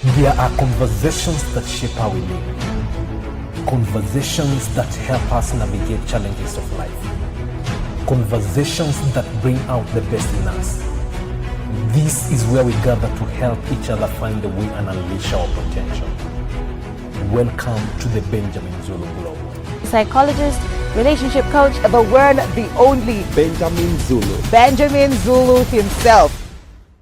There are conversations that shape how we live. Conversations that help us navigate challenges of life. Conversations that bring out the best in us. This is where we gather to help each other find a way and unleash our potential. Welcome to the Benjamin Zulu Global. Psychologist, relationship coach, the one, the only Benjamin Zulu. Benjamin Zulu himself.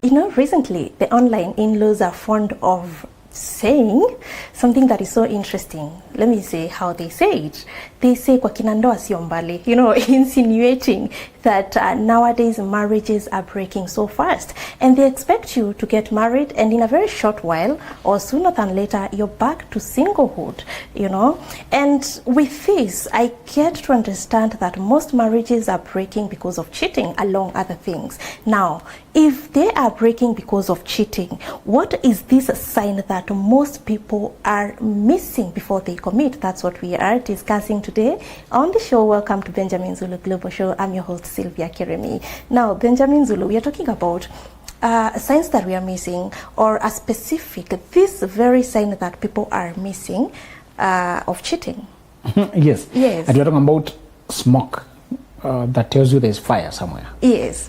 You know, recently the online in-laws are fond of saying something that is so interesting. Let me say how they say it. They say kwa kina ndoa sio mbali, you know, insinuating that nowadays marriages are breaking so fast, and they expect you to get married and in a very short while or sooner than later you're back to singlehood, you know. And with this, I get to understand that most marriages are breaking because of cheating, along other things. Now, if they are breaking because of cheating, what is this sign that most people are missing before they commit? That's what we are discussing today on the show. Welcome to Benjamin Zulu Global Show. I'm your host, Sylvia Kiremi. Now, Benjamin Zulu, we are talking about signs that we are missing, or a specific, this very sign that people are missing of cheating. Yes. Yes. And we're talking about smoke that tells you there's fire somewhere. Yes.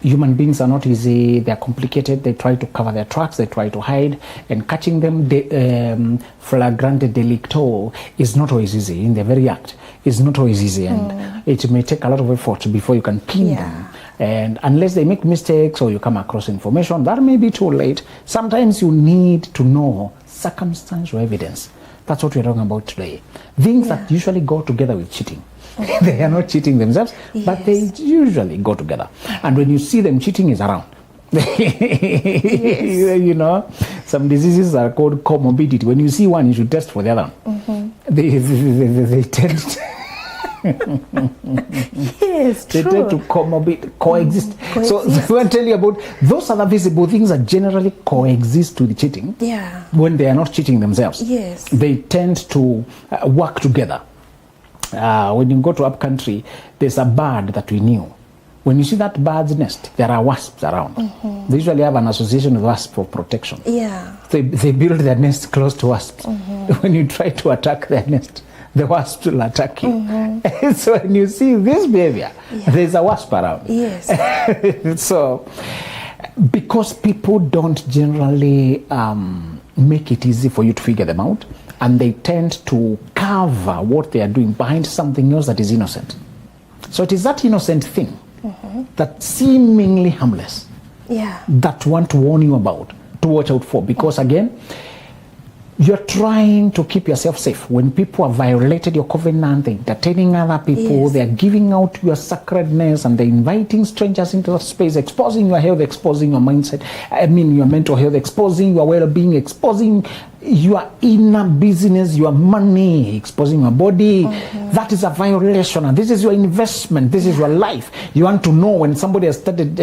Human beings are not easy. They're complicated. They try to cover their tracks. They try to hide, and catching them flagrante delicto is not always easy. In the very act, it's not always easy, and it may take a lot of effort before you can pin them. And unless they make mistakes or you come across information, that may be too late. Sometimes you need to know circumstantial evidence. That's what we're talking about today. Things that usually go together with cheating. They are not cheating themselves, but they usually go together. And when you see them cheating, is around. You know, some diseases are called comorbidity. When you see one, you should test for the other one. They tend to Yes, they true. tend to coexist. So we want to tell you about those other visible things that generally coexist with the cheating. Yeah. When they are not cheating themselves. Yes. They tend to work together. When you go to upcountry, there's a bird that we knew. When you see that bird's nest, there are wasps around. They usually have an association with wasps for protection. Yeah. They build their nest close to wasps. When you try to attack their nest, the wasps will attack you. So when you see this behavior, there's a wasp around. Yes. So, because people don't generally make it easy for you to figure them out, and they tend to cover what they are doing behind something else that is innocent. So it is that innocent thing that seemingly harmless that we want to warn you about, to watch out for. Because again, you're trying to keep yourself safe. When people have violated your covenant, they're entertaining other people, they're giving out your sacredness, and they're inviting strangers into the space, exposing your health, exposing your mindset, your mental health, exposing your well-being, exposing your inner business, your money, exposing your body. That is a violation, and this is your investment, this is your life. You want to know when somebody has started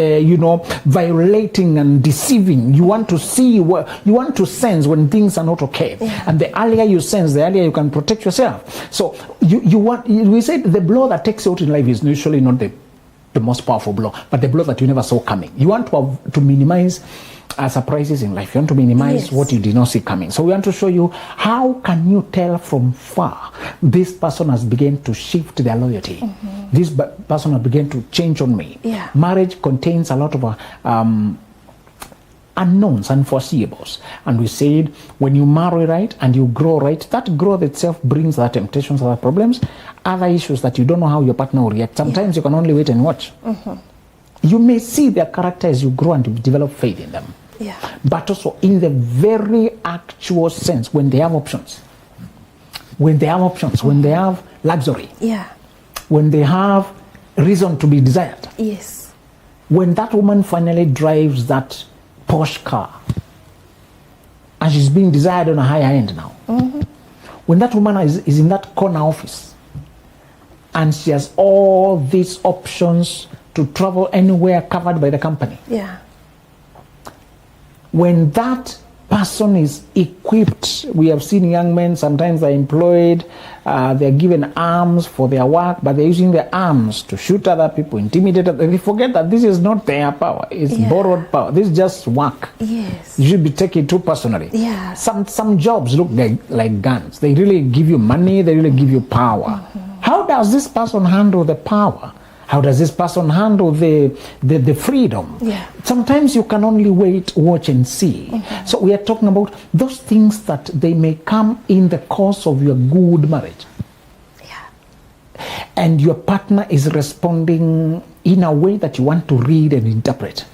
violating and deceiving. You want to see, you want to sense when things are not okay. And the earlier you sense, the earlier you can protect yourself. So we said the blow that takes you out in life is usually not the most powerful blow, but the blow that you never saw coming. You want to minimize surprises in life. You want to minimize what you did not see coming. So we want to show you how can you tell from far this person has begun to shift their loyalty. This person has begun to change on me. Marriage contains a lot of unknowns, unforeseeables. And we said when you marry right and you grow right, that growth itself brings other temptations, other problems, other issues that you don't know how your partner will react. Sometimes you can only wait and watch. You may see their character as you grow and you develop faith in them. But also in the very actual sense, when they have options, when they have luxury, when they have reason to be desired, when that woman finally drives that Porsche car and she's being desired on a higher end now, when that woman is in that corner office and she has all these options to travel anywhere covered by the company, when that person is equipped. We have seen young men, sometimes they're employed, they're given arms for their work, but they're using their arms to shoot other people, intimidate others. They forget that this is not their power, it's borrowed power. This is just work. Yes. You should be taking it too personally. Yeah. Some jobs look like guns. They really give you money, they really give you power. How does this person handle the power? How does this person handle the freedom? Yeah. Sometimes you can only wait, watch and see. So we are talking about those things that they may come in the course of your good marriage. Yeah. And your partner is responding in a way that you want to read and interpret.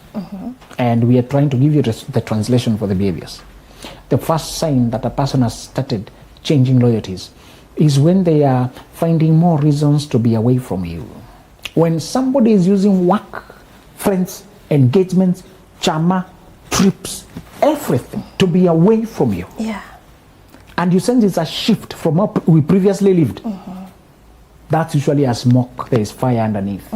And we are trying to give you the translation for the behaviors. The first sign that a person has started changing loyalties is when they are finding more reasons to be away from you. When somebody is using work, friends, engagements, chama, trips, everything to be away from you. Yeah. And you sense it's a shift from how we previously lived. That's usually a smoke. There is fire underneath.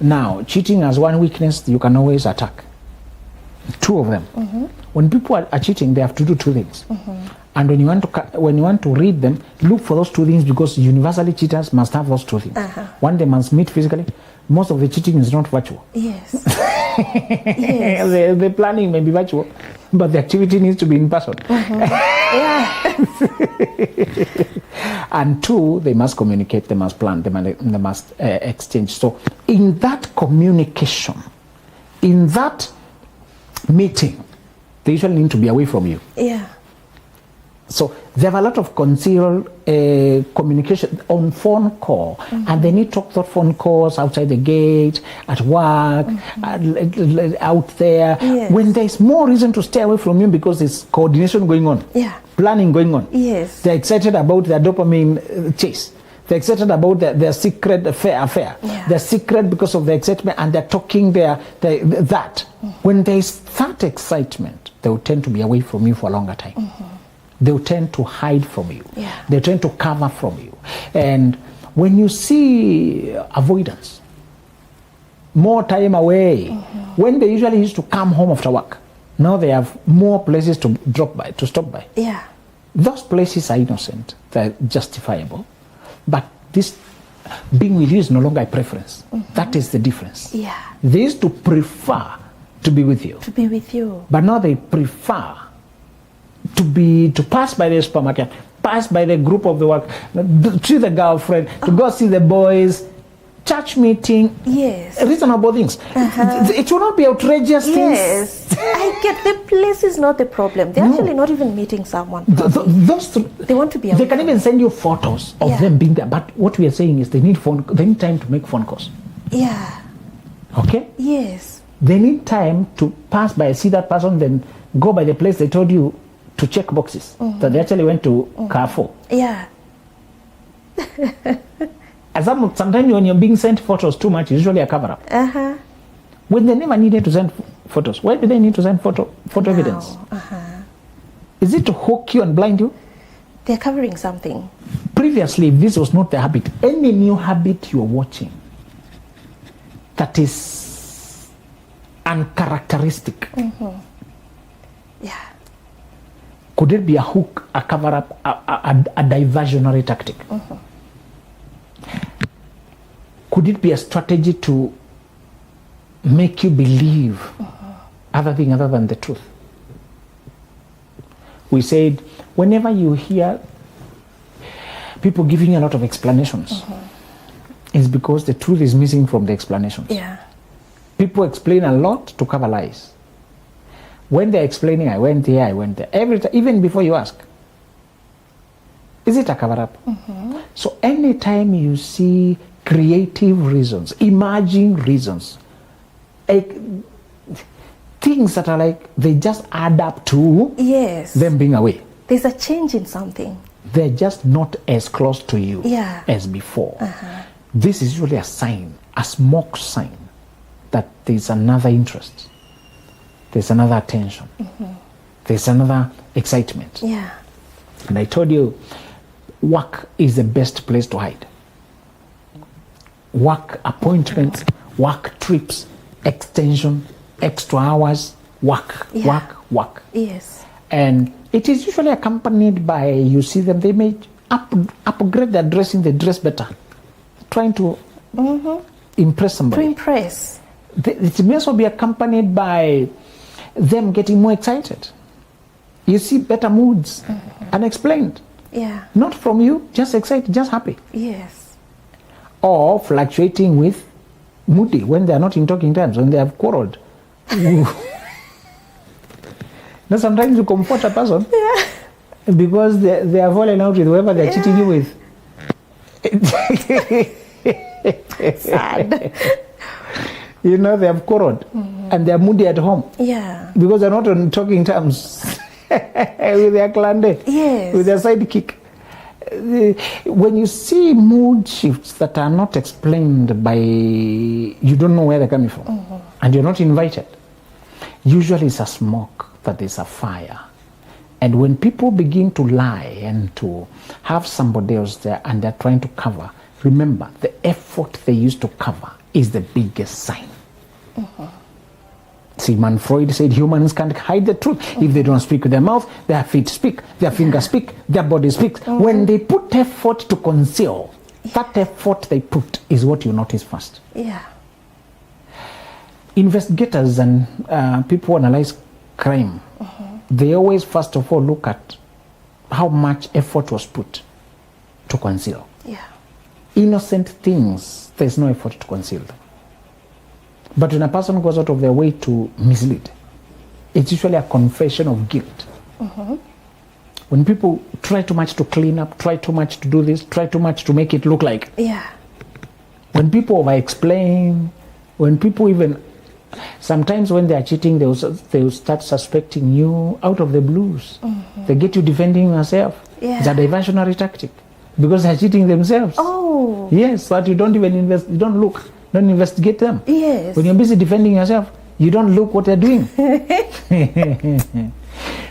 Now, cheating as one weakness, you can always attack. Two of them. When people are cheating, they have to do two things. And when you want to read them, look for those two things, because universally cheaters must have those two things. One, they must meet physically. Most of the cheating is not virtual. Yes. Yes. The planning may be virtual, but the activity needs to be in person. Yeah. And two, they must communicate, they must plan, they must exchange. So in that communication, in that meeting, they usually need to be away from you. Yeah. So they have a lot of concealed communication on phone call, and they need to talk those phone calls outside the gate, at work, out there. Yes. When there's more reason to stay away from you because there's coordination going on, Yeah. planning going on. Yes. They're excited about their dopamine chase. They're excited about their secret affair. Yeah. They're secret because of the excitement, and they're talking that. When there's that excitement, they will tend to be away from you for a longer time. They will tend to hide from you. Yeah. They tend to cover from you. And when you see avoidance, more time away, when they usually used to come home after work, now they have more places to drop by, to stop by. Yeah. Those places are innocent, they're justifiable, but this being with you is no longer a preference. That is the difference. Yeah. They used to prefer to be with you, To be with you. but now they prefer to pass by the supermarket, pass by the group of the work, see the girlfriend, to go see the boys, church meeting. Yes. Reasonable things. It will not be outrageous Yes. things. I get the place is not the problem. They're actually not even meeting someone. They want to be They away can from even send you photos of Yeah. them being there. But what we are saying is they need time to make phone calls. Yeah. Okay? Yes. They need time to pass by, see that person, then go by the place they told you to check boxes. That they actually went to Carrefour. Yeah. Sometimes when you're being sent photos too much, it's usually a cover up. When they never needed to send photos, why do they need to send photo evidence? Is it to hook you and blind you? They're covering something. Previously, if this was not the habit, any new habit you're watching that is uncharacteristic, Yeah. could it be a hook, a cover up, a diversionary tactic? Could it be a strategy to make you believe other than the truth? We said, whenever you hear people giving a lot of explanations, it's because the truth is missing from the explanations. Yeah. People explain a lot to cover lies. When they're explaining, I went here, I went there, every time, even before you ask, is it a cover up? So anytime you see creative reasons, emerging reasons, things that are like, they just add up to Yes. them being away. There's a change in something. They're just not as close to you Yeah. as before. This is usually a sign, a smoke sign, that there's another interest, there's another attention, there's another excitement. Yeah. And I told you, work is the best place to hide. Work appointments, work trips, extension, extra hours, work, work. Yes. And it is usually accompanied by, you see them, they may upgrade their dressing, they dress better, trying to impress somebody. To impress. It may also be accompanied by them getting more excited. You see better moods, unexplained. Yeah. Not from you, just excited, just happy. Yes. Or fluctuating with moody when they are not in talking terms, when they have quarreled. Now sometimes you comfort a person because they are falling out with whoever they're cheating you with. Sad. You know, they have quarreled and they are moody at home. Yeah. Because they're not on talking terms with their clan, Yes. with their sidekick. When you see mood shifts that are not explained by, you don't know where they're coming from, and you're not invited, usually it's a smoke that is a fire. And when people begin to lie and to have somebody else there and they're trying to cover, remember the effort they used to cover is the biggest sign. Sigmund Freud said humans can't hide the truth. If they don't speak with their mouth, their feet speak, their fingers speak, their body speaks. When they put effort to conceal, that effort they put is what you notice first. Yeah. Investigators and people who analyze crime, they always first of all look at how much effort was put to conceal. Yeah. Innocent things, there's no effort to conceal them. But when a person goes out of their way to mislead, it's usually a confession of guilt. When people try too much to clean up, try too much to do this, try too much to make it look like. Yeah. When people over-explain, when people even, sometimes when they are cheating, they will start suspecting you out of the blues. They get you defending yourself. Yeah. It's a diversionary tactic because they're cheating themselves. Oh. Yes, but you don't even invest, you don't look. Don't investigate them. Yes. When you're busy defending yourself, you don't look what they're doing.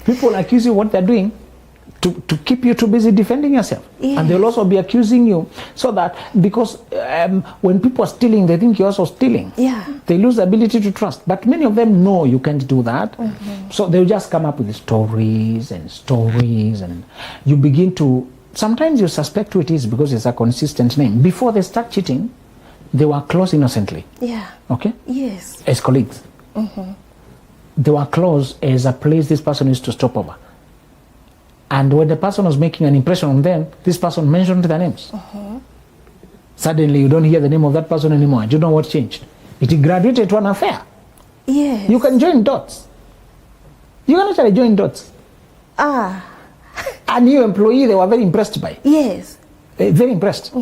People accuse you what they're doing to keep you too busy defending yourself. Yes. And they'll also be accusing you so that, because when people are stealing, they think you're also stealing. Yeah. They lose the ability to trust. But many of them know you can't do that. So they'll just come up with stories, and you begin to, sometimes you suspect who it is because it's a consistent name. Before they start cheating, they were close innocently. Yeah. Okay? Yes. As colleagues. They were close as a place this person used to stop over. And when the person was making an impression on them, this person mentioned their names. Suddenly you don't hear the name of that person anymore. You don't know what changed. It graduated to an affair. Yes. You can join dots. You can actually join dots. Ah. A new employee they were very impressed by. Yes. Very impressed.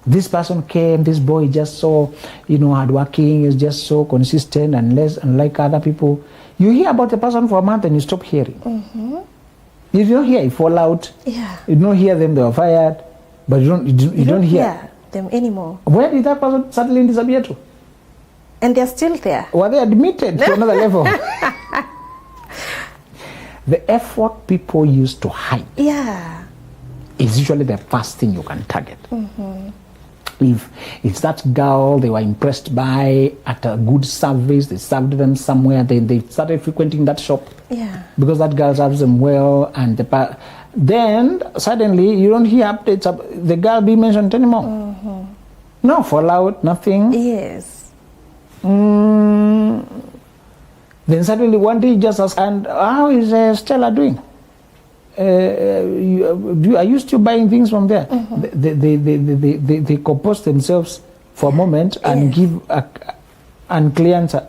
This person came, this boy just so, hardworking, is just so consistent and less unlike other people. You hear about the person for a month and you stop hearing. If you don't hear, you fall out. Yeah. You don't hear them, they were fired, but you don't hear them anymore. Where did that person suddenly disappear to? And they're still there. Were they admitted to another level? The effort people use to hide. Yeah. Is usually the first thing you can target. If it's that girl they were impressed by at a good service, they served them somewhere, they started frequenting that shop. Yeah. Because that girl serves them well, and then suddenly you don't hear updates of the girl being mentioned anymore. No fallout, nothing. Yes. Then suddenly one day you just ask, and how is Stella doing? Are you still buying things from there? They compose themselves for a moment and give an unclear answer.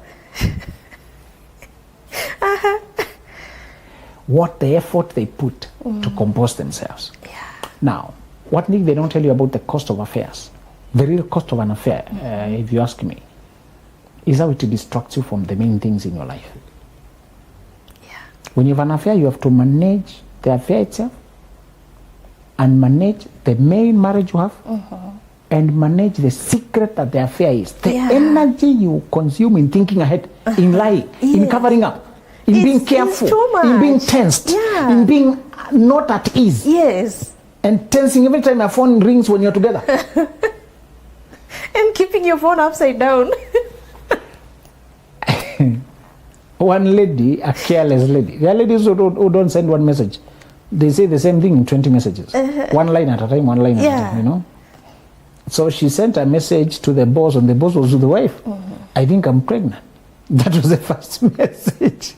What the effort they put to compose themselves. Yeah. Now, what they don't tell you about the cost of affairs, the real cost of an affair, if you ask me, is how it distracts you from the main things in your life. Yeah. When you have an affair, you have to manage the affair itself and manage the main marriage you have and manage the secret that the affair is. The energy you consume in thinking ahead, in lying, in covering up, in being careful, in being tensed, in being not at ease. Yes. And tensing every time your phone rings when you're together. And keeping your phone upside down. one lady, a careless lady. There are ladies who don't send one message. They say the same thing in 20 messages. One line at a time, one line at a time, you know. So she sent a message to the boss, and the boss was to the wife. I think I'm pregnant. That was the first message.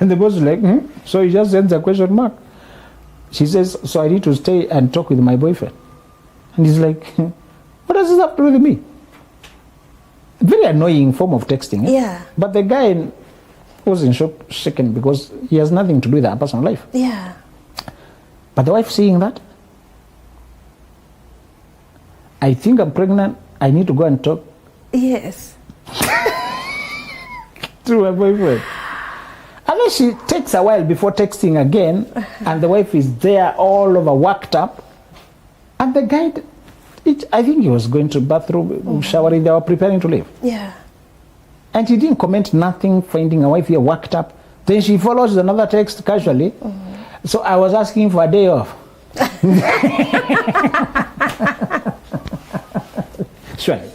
And the boss was like, So he just sends a question mark. She says, so I need to stay and talk with my boyfriend. And he's like, what does this have to do with me? Very annoying form of texting. Yeah. But the guy was in shock, shaken, because he has nothing to do with her personal life. Yeah. But the wife seeing that, I think I'm pregnant, I need to go and talk Yes. to my boyfriend. And then she takes a while before texting again, and the wife is there all over worked up. And the guy, I think he was going to bathroom, showering, they were preparing to leave. Yeah. And she didn't comment nothing, finding a wife here worked up. Then she follows another text casually. So I was asking for a day off. Surely.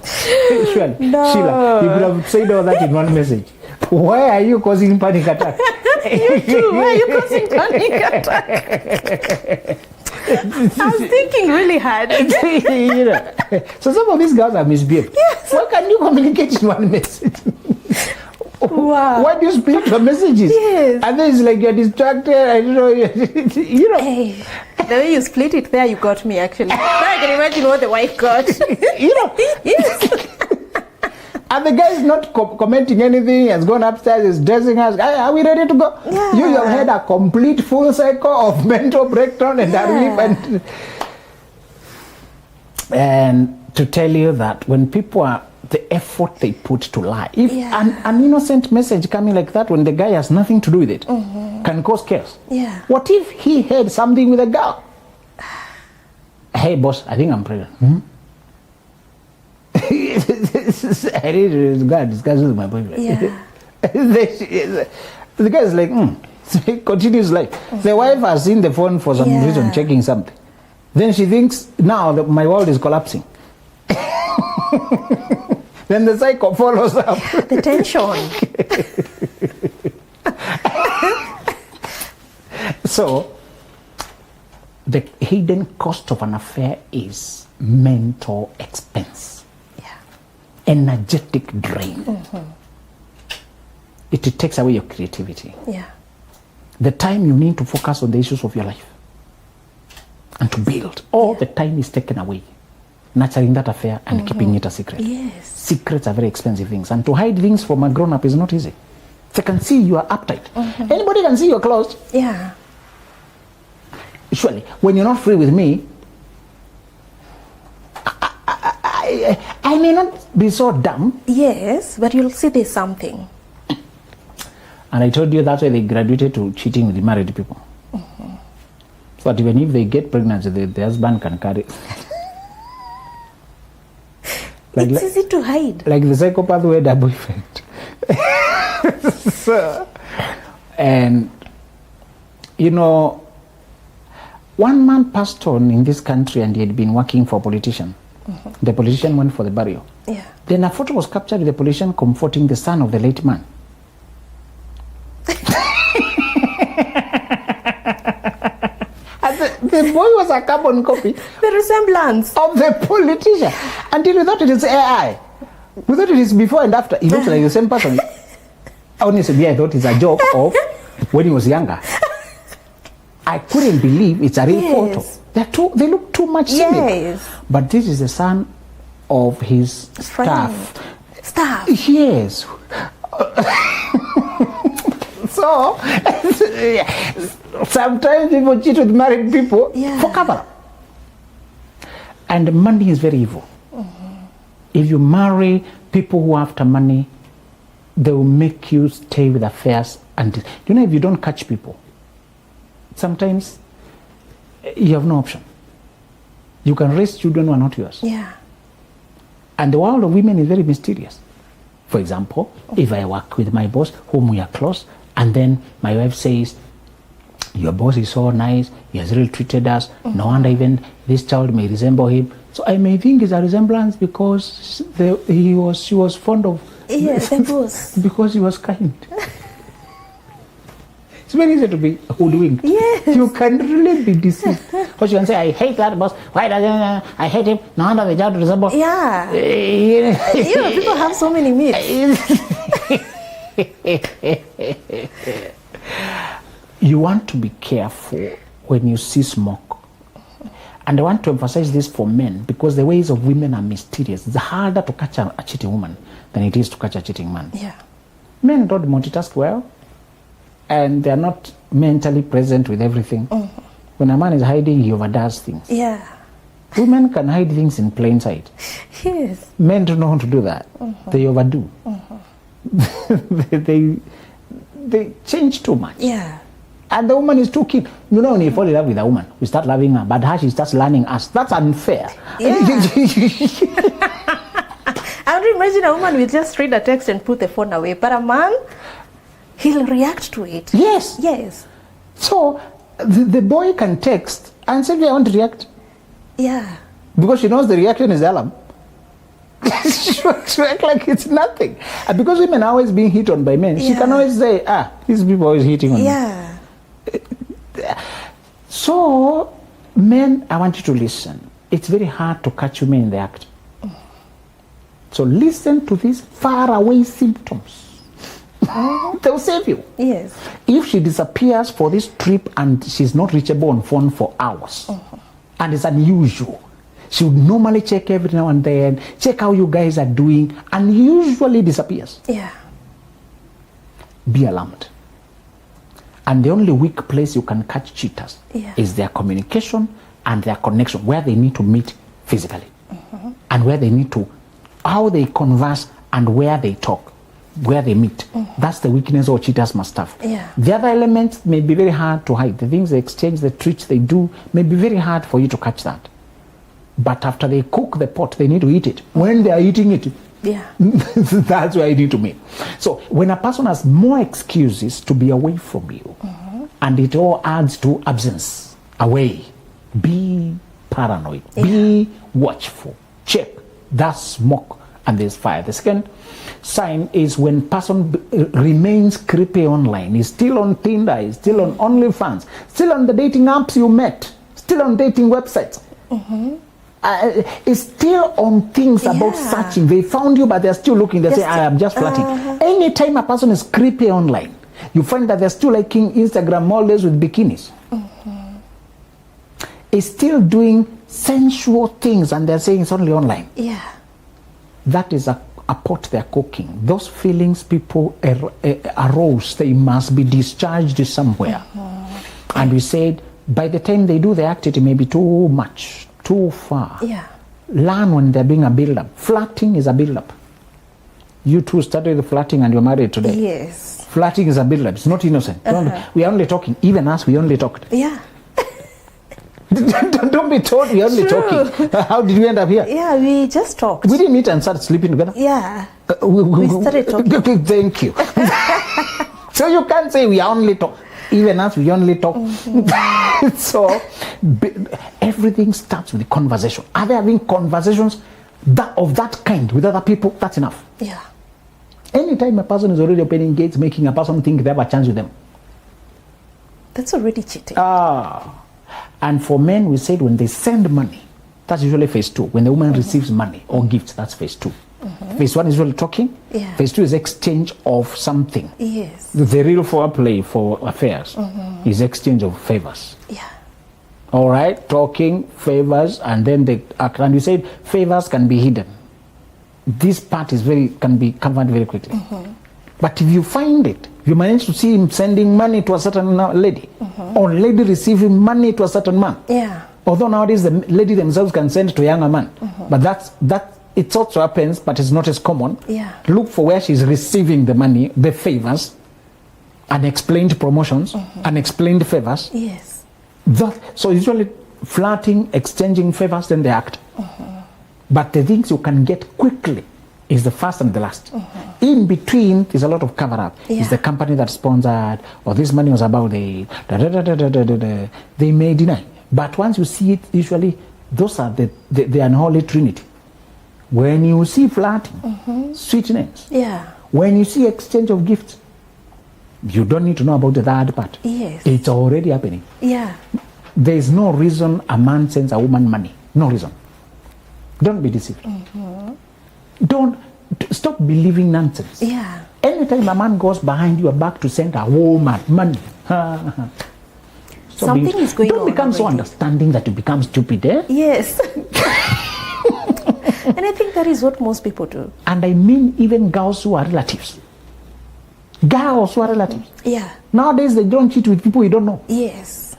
Surely. No. Sheila, you could have said all that in one message. Why are you causing panic attack? You too. Why are you causing panic attack? I was thinking really hard. You know. So some of these girls are misbehaved. Yes. Why can't you communicate in one message? Wow. Why do you split your messages? Yes. And then it's like you're distracted. I don't know. You know. Hey, the way you split it there, you got me actually. Now I can imagine what the wife got. You know. Yes. And the guy is not commenting anything. He has gone upstairs. He's dressing us. Hey, are we ready to go? Yeah. You have had a complete full cycle of mental breakdown and relief. And to tell you that when people are, the effort they put to lie, if an innocent message coming like that when the guy has nothing to do with it can cause chaos. Yeah. What if he had something with a girl? Hey boss, I think I'm pregnant. I need to go and discuss with my boyfriend. Yeah. The guy is like, So he continues life. The wife has seen the phone for some reason, checking something. Then she thinks, now that my world is collapsing. Then the cycle follows up. The tension. So, the hidden cost of an affair is mental expense. Energetic drain. It takes away your creativity. Yeah. The time you need to focus on the issues of your life and to build, all the time is taken away nurturing that affair and keeping it a secret. Yes. Secrets are very expensive things, and to hide things from a grown-up is not easy. They can see you are uptight. Anybody can see you're closed. Yeah. Surely, when you're not free with me, I may not be so dumb. Yes, but you'll see there's something. And I told you that's why they graduated to cheating with the married people. So that even if they get pregnant, the husband can carry. It's easy to hide. Like the psychopath who had a boyfriend. So, and, you know, one man passed on in this country and he had been working for a politician. The politician went for the burial. Yeah. Then a photo was captured with the politician comforting the son of the late man. And the boy was a carbon copy. The resemblance Of the politician. Until we thought it is AI. We thought it is before and after. He looks like the same person. Honestly, I thought it's a joke of when he was younger. I couldn't believe it's a real photo. They look too much similar. Yes. But this is the son of his Friend. staff. Yes. So, sometimes people cheat with married people for cover. And money is very evil. If you marry people who are after money, they will make you stay with affairs. And you know, if you don't catch people, sometimes you have no option. You can raise children who are not yours. Yeah. And the world of women is very mysterious. For example, if I work with my boss, whom we are close, and then my wife says, your boss is so nice, he has really treated us, no wonder even this child may resemble him. So I may think it's a resemblance because she was fond of. Yes, the boss. Because he was kind. It's very easy to be hoodwinked. Yes. You can really be deceived. Because you can say, I hate that boss. Why doesn't I hate him? No wonder the job resembles. Yeah. People have so many myths. You want to be careful when you see smoke. And I want to emphasize this for men because the ways of women are mysterious. It's harder to catch a cheating woman than it is to catch a cheating man. Yeah. Men don't multitask well, and they're not mentally present with everything. Mm-hmm. When a man is hiding, he overdoes things. Yeah. Women can hide things in plain sight. Yes. Men don't know how to do that. Mm-hmm. They overdo. They change too much. Yeah. And the woman is too keen. You know, when you fall in love with a woman, we start loving her, but her, she starts learning us. That's unfair. Yeah. I would imagine a woman will just read a text and put the phone away, but a man, he'll react to it. Yes. Yes. So the boy can text and say, I want to react. Yeah. Because she knows the reaction is alarm. She wants to act like it's nothing. And because women are always being hit on by men, she can always say, these people are always hitting on me. Yeah. So, men, I want you to listen. It's very hard to catch women in the act. So listen to these faraway symptoms. They'll save you. Yes. If she disappears for this trip and she's not reachable on phone for hours, and it's unusual, she would normally check every now and then, check how you guys are doing, and usually disappears. Yeah. Be alarmed. And the only weak place you can catch cheaters is their communication and their connection, where they need to meet physically, and where they need to, how they converse and where they talk, where they meet. That's the weakness all cheaters must have. Yeah. The other elements may be very hard to hide. The things they exchange, the tricks they do, may be very hard for you to catch that. But after they cook the pot, they need to eat it. When they are eating it, that's where you need to meet. So when a person has more excuses to be away from you, and it all adds to absence, away, be paranoid, be watchful, check, that's smoke and there's fire. The second sign is when person remains creepy online, is still on Tinder, is still on OnlyFans, still on the dating apps you met, still on dating websites. Is still on things about searching. They found you, but they're still looking. They say, I am just flirting. Anytime a person is creepy online, you find that they're still liking Instagram models with bikinis. Is still doing sensual things, and they're saying it's only online. Yeah. That is a pot they're cooking. Those feelings people arose, they must be discharged somewhere. And we said, by the time they do the act, it may be too much. Too far. Yeah. Learn when they're doing a build-up. Flirting is a build-up. You two started flirting and you're married today. Yes. Flirting is a build-up. It's not innocent. We are only talking. Even us, we only talked. Yeah. Don't be told we are only talking. How did we end up here? Yeah, we just talked. We didn't meet and start sleeping together. Yeah. We started talking. Thank you. So you can't say we are only talking. Even us, we only talk. So everything starts with the conversation. Are they having conversations of that kind with other people? That's enough. Yeah. Anytime a person is already opening gates, making a person think they have a chance with them, that's already cheating. And for men, we said when they send money, that's usually phase 2. When the woman receives money or gifts, that's phase 2. Phase 1 is really talking. Yeah. Phase 2 is exchange of something. Yes. The real foreplay for affairs is exchange of favors. Yeah. All right, talking, favors, and then they act. And we said favors can be hidden. This part can be covered very quickly. But if you find it, you manage to see him sending money to a certain lady, or lady receiving money to a certain man. Yeah. Although nowadays the lady themselves can send to a younger man, but that it also happens, but it's not as common. Yeah. Look for where she's receiving the money, the favors, unexplained promotions, unexplained favors. Yes. So usually flirting, exchanging favors, then they act. But the things you can get quickly is the first and the last. In between, there's a lot of cover-up. Yeah. Is the company that sponsored, or this money was about the... They may deny. But once you see it, usually Those are the unholy trinity. When you see flirting, sweetness, when you see exchange of gifts, you don't need to know about the third part. Yes. It's already happening. Yeah. There is no reason a man sends a woman money. No reason. Don't be deceived. Stop believing nonsense. Yeah. Anytime a man goes behind your back to send a woman money, something is going on. Don't become so understanding that you become stupid, eh? Yes. And I think that is what most people do. And I mean even girls who are relatives. Girls who are relatives. Yeah. Nowadays they don't cheat with people you don't know. Yes.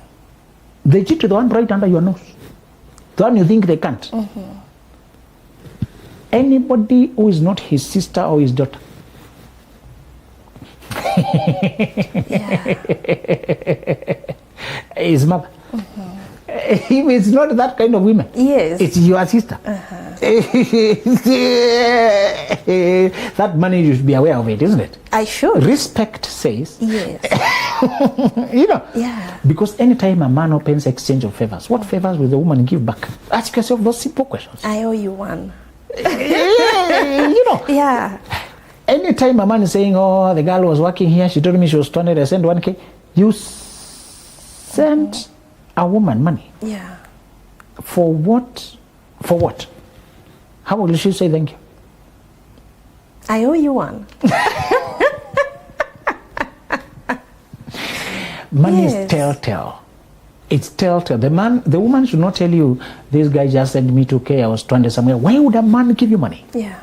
They cheat with the one right under your nose. The one you think they can't. Anybody who is not his sister or his daughter. His mother. If it's not that kind of women, yes, it's your sister. That money, you should be aware of it, isn't it? I should. Respect says. Yes. You know. Yeah. Because anytime a man opens exchange of favors, what favors will the woman give back? Ask yourself those simple questions. I owe you one. You know. Yeah. Anytime a man is saying, oh, the girl was working here, she told me she was 200, I sent 1K. You sent a woman money. Yeah. For what? For what? How will she say thank you? I owe you one. Money is telltale. It's telltale. The woman should not tell you, this guy just sent me 2K, I was 20 somewhere. Why would a man give you money? Yeah.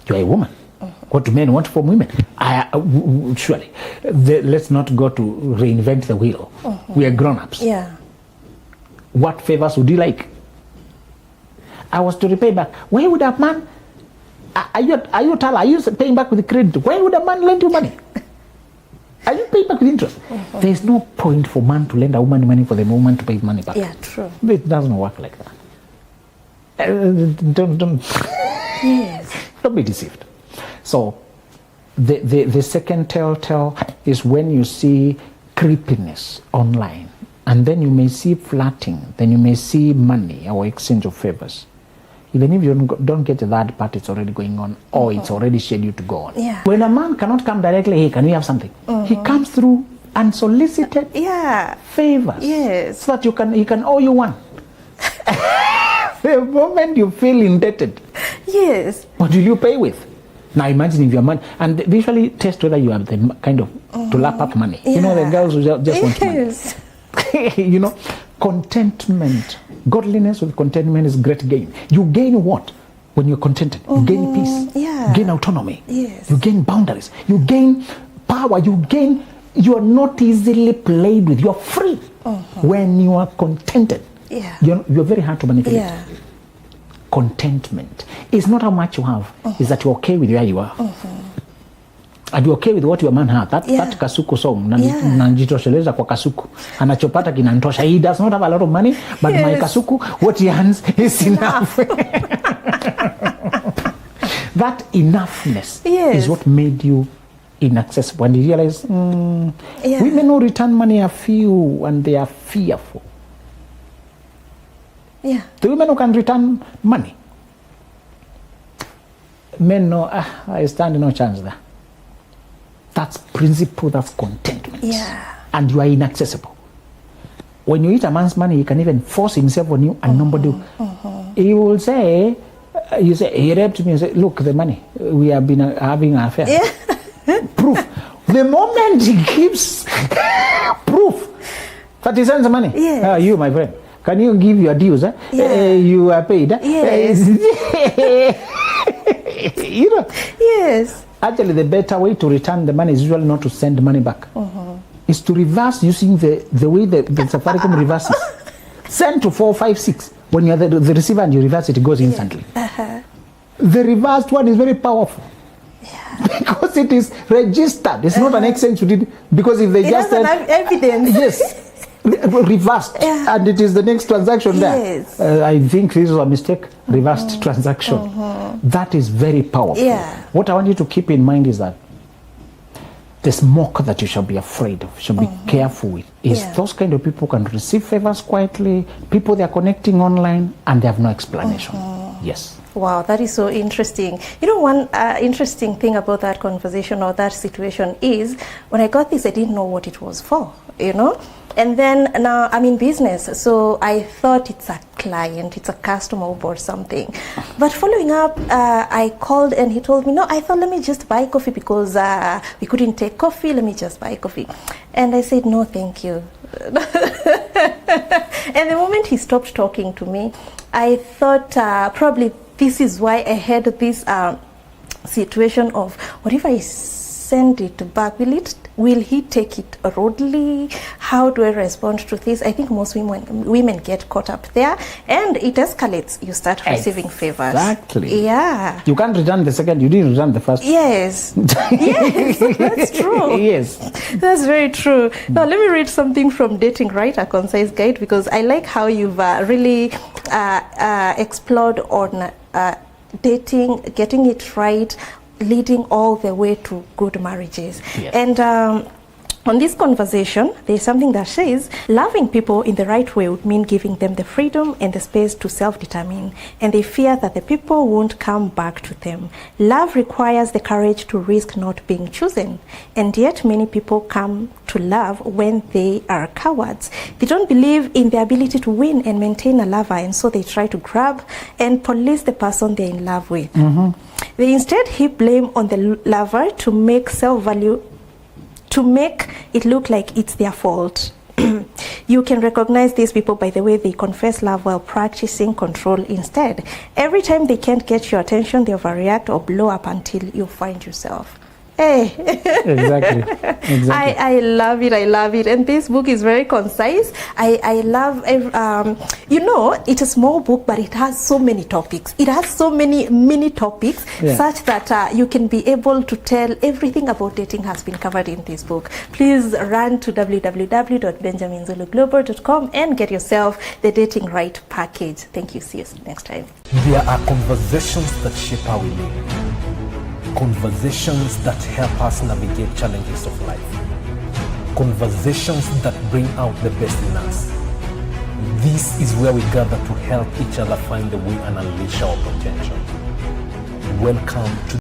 You're a woman. What do men want from women? Surely. Let's not go to reinvent the wheel. We are grown-ups. Yeah. What favors would you like? I was to repay back. Why would a man? Are you paying back with credit? Why would a man lend you money? Are you paying back with interest? There is no point for man to lend a woman money for the woman to pay money back. Yeah, true. It doesn't work like that. Don't. Yes. Don't be deceived. So, the second telltale is when you see creepiness online. And then you may see flirting, then you may see money or exchange of favors. Even if you don't get to that part, it's already going on, or it's already scheduled to go on. Yeah. When a man cannot come directly, hey, can we have something? He comes through unsolicited favors. Yes. So that he can owe you one. The moment you feel indebted, yes, what will you pay with? Now imagine if your money, and they usually test whether you have the kind of to lap up money. You know, the girls who just want money. You know, contentment, godliness with contentment is great gain. You gain what when you're contented? You gain peace. You gain autonomy. Yes. You gain boundaries. You gain power. You are not easily played with. You're free when you are contented. Yeah. You're very hard to manipulate. Yeah. Contentment is not how much you have, is that you're okay with where you are. And you're okay with what your man has. That kasuku song, nanjitosheleza kwa kasuku. Anachopata kinantosha. He does not have a lot of money, but my kasuku, what he earns is enough. That enoughness is what made you inaccessible. And you realize, women who return money are few and they are fearful. Yeah. The women who can return money, men know, I stand no chance there. That's principle, that's contentment. Yeah. And you are inaccessible. When you eat a man's money, he can even force himself on you and nobody will. He will say, he raped me and say, look, the money, we have been having an affair. Yeah. Proof. The moment he gives proof that he sends the money, you, my friend, can you give your dues? You are paid. Yes. You know. Yes. Actually, the better way to return the money is usually not to send money back. It's to reverse using the way the Safaricom reverses. Send to 4, 5, 6. When you're the receiver and you reverse it, it goes instantly. The reversed one is very powerful. Because it is registered. It's not an exchange you did. Because if they just said evidence. Yes. Reversed, and it is the next transaction there. Yes. I think this is a mistake. Reversed transaction. That is very powerful. Yeah. What I want you to keep in mind is that the smoke that you shall be afraid of, shall be careful with, is those kind of people can receive favors quietly, people they are connecting online, and they have no explanation. Yes. Wow, that is so interesting. You know, one interesting thing about that conversation or that situation is when I got this, I didn't know what it was for, you know? And then now I'm in business, so I thought it's a client, it's a customer who bought something. But following up, I called and he told me, no, I thought let me just buy coffee because we couldn't take coffee, let me just buy coffee. And I said, no, thank you. And the moment he stopped talking to me, I thought probably this is why I had this situation of, what if I send it back? Will he take it rudely? How do I respond to this? I think most women get caught up there, and it escalates. You start receiving favors. Exactly. Yeah. You can't return the second, you didn't return the first. Yes. Yes, that's true. Yes. That's very true. Now, let me read something from Dating Right, a concise guide, because I like how you've really explored on dating, getting it right, leading all the way to good marriages. Yes. And on this conversation, there's something that says, loving people in the right way would mean giving them the freedom and the space to self-determine, and they fear that the people won't come back to them. Love requires the courage to risk not being chosen, and yet many people come to love when they are cowards. They don't believe in the ability to win and maintain a lover, and so they try to grab and police the person they're in love with. They instead heap blame on the lover to make self-value, to make it look like it's their fault. You can recognize these people by the way they confess love while practicing control instead. Every time they can't get your attention, they overreact or blow up until you find yourself. Hey. Exactly. I love it. I love it. And this book is very concise. I love, you know, it's a small book, but it has so many topics. It has so many mini topics such that you can be able to tell everything about dating has been covered in this book. Please run to www.benjaminzuluglobal.com and get yourself the Dating Right package. Thank you. See you next time. There are conversations that shape how we live. Conversations that help us navigate challenges of life. Conversations that bring out the best in us. This is where we gather to help each other find the way and unleash our potential. Welcome to